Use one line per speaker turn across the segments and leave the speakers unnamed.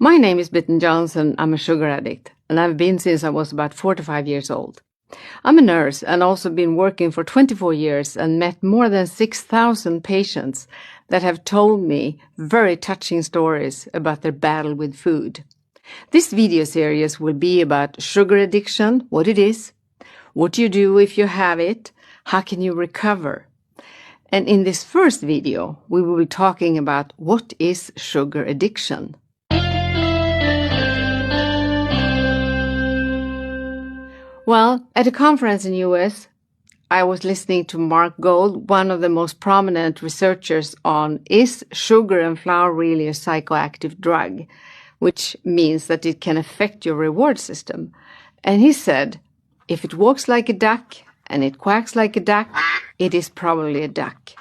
My name is Bitten Johnson. I'm a sugar addict, and I've been since I was about 45 years old. I'm a nurse and also been working for 24 years and met more than 6,000 patients that have told me very touching stories about their battle with food. This video series will be about sugar addiction, what it is, what you do if you have it, how can you recover. And in this first video, we will be talking about what is sugar addiction. Well, at a conference in the US, I was listening to Mark Gold, one of the most prominent researchers on is sugar and flour really a psychoactive drug, which means that it can affect your reward system. And he said, if it walks like a duck and it quacks like a duck, it is probably a duck.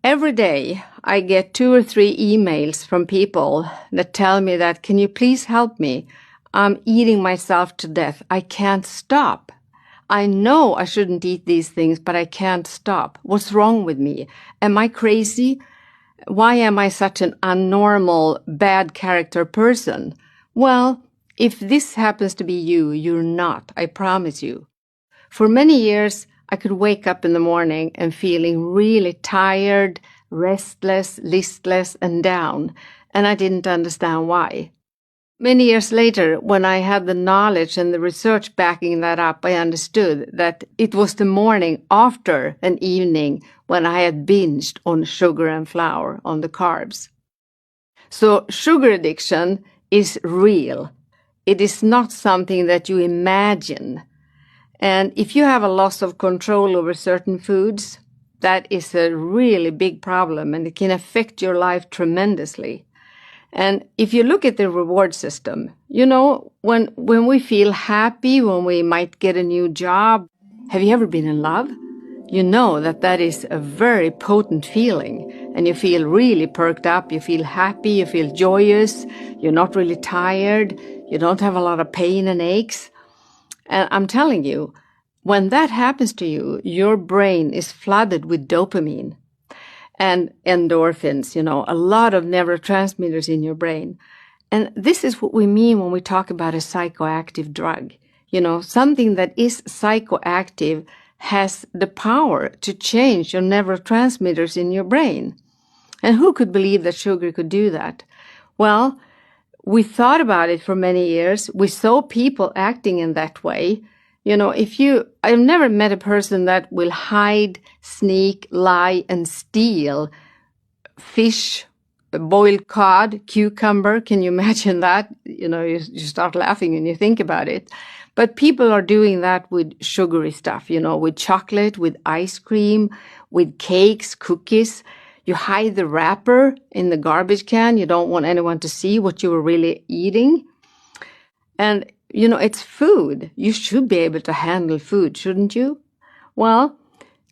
Every day, I get 2 or 3 emails from people that tell me that, can you please help me? I'm eating myself to death. I can't stop. I know I shouldn't eat these things, but I can't stop. What's wrong with me? Am I crazy? Why am I such an abnormal, bad character person? Well, if this happens to be you, you're not, I promise you. For many years, I could wake up in the morning and feeling really tired, restless, listless, and down, and I didn't understand why. Many years later, when I had the knowledge and the research backing that up, I understood that it was the morning after an evening when I had binged on sugar and flour, on the carbs. So sugar addiction is real. It is not something that you imagine. And if you have a loss of control over certain foods, that is a really big problem and it can affect your life tremendously. And if you look at the reward system, you know, when we feel happy, when we might get a new job, have you ever been in love? You know that is a very potent feeling and you feel really perked up, you feel happy, you feel joyous, you're not really tired, you don't have a lot of pain and aches. And I'm telling you, when that happens to you, your brain is flooded with dopamine and endorphins, you know, a lot of neurotransmitters in your brain. And this is what we mean when we talk about a psychoactive drug. You know, something that is psychoactive has the power to change your neurotransmitters in your brain. And who could believe that sugar could do that? Well, we thought about it for many years. We saw people acting in that way. You know, I've never met a person that will hide, sneak, lie, and steal fish, boiled cod, cucumber. Can you imagine that? You know, you start laughing when you think about it. But people are doing that with sugary stuff, you know, with chocolate, with ice cream, with cakes, cookies. You hide the wrapper in the garbage can. You don't want anyone to see what you were really eating. And you know, it's food. You should be able to handle food, shouldn't you? Well,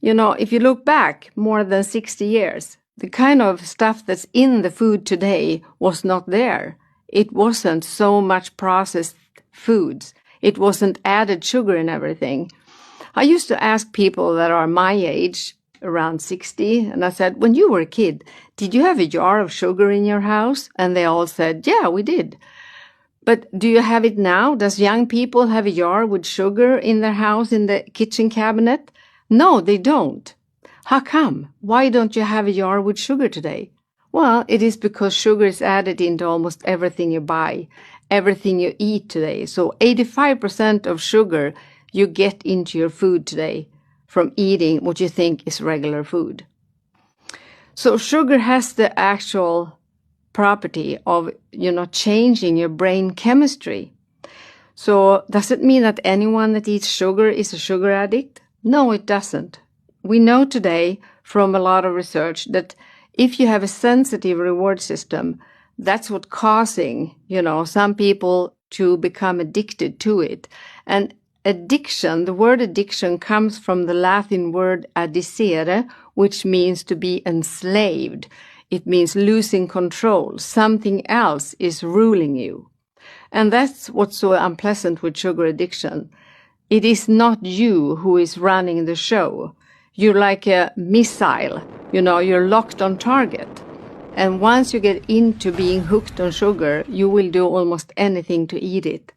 you know, if you look back more than 60 years, the kind of stuff that's in the food today was not there. It wasn't so much processed foods. It wasn't added sugar and everything. I used to ask people that are my age, around 60, and I said, when you were a kid, did you have a jar of sugar in your house? And they all said, yeah, we did. But do you have it now? Does young people have a jar with sugar in their house in the kitchen cabinet? No, they don't. How come? Why don't you have a jar with sugar today? Well, it is because sugar is added into almost everything you buy, everything you eat today. So 85% of sugar you get into your food today from eating what you think is regular food. So sugar has the actual property of, you know, changing your brain chemistry. So does it mean that anyone that eats sugar is a sugar addict? No, it doesn't. We know today from a lot of research that if you have a sensitive reward system, that's what's causing, you know, some people to become addicted to it. And addiction, the word addiction comes from the Latin word addicere, which means to be enslaved. It means losing control. Something else is ruling you. And that's what's so unpleasant with sugar addiction. It is not you who is running the show. You're like a missile. You know, you're locked on target. And once you get into being hooked on sugar, you will do almost anything to eat it.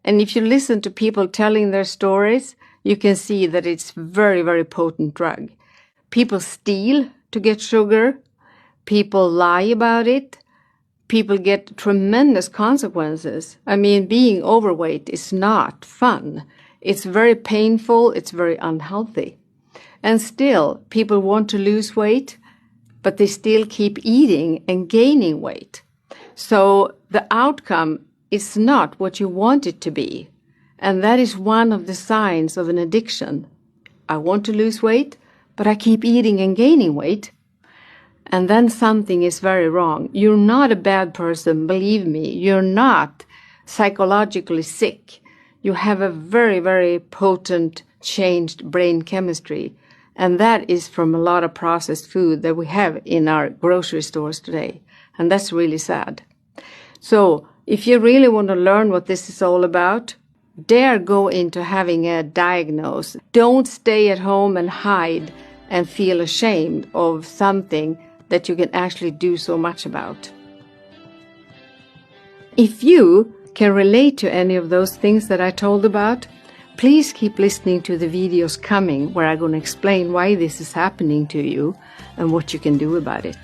And if you listen to people telling their stories, you can see that it's very, very potent drug. People steal to get sugar. People lie about it. People get tremendous consequences. I mean, being overweight is not fun. It's very painful. It's very unhealthy. And still, people want to lose weight, but they still keep eating and gaining weight. So the outcome is not what you want it to be. And that is one of the signs of an addiction. I want to lose weight, but I keep eating and gaining weight. And then something is very wrong. You're not a bad person, believe me. You're not psychologically sick. You have a very, very potent changed brain chemistry. And that is from a lot of processed food that we have in our grocery stores today. And that's really sad. So if you really want to learn what this is all about, dare go into having a diagnosis. Don't stay at home and hide and feel ashamed of something that you can actually do so much about. If you can relate to any of those things that I told about, please keep listening to the videos coming where I'm going to explain why this is happening to you and what you can do about it.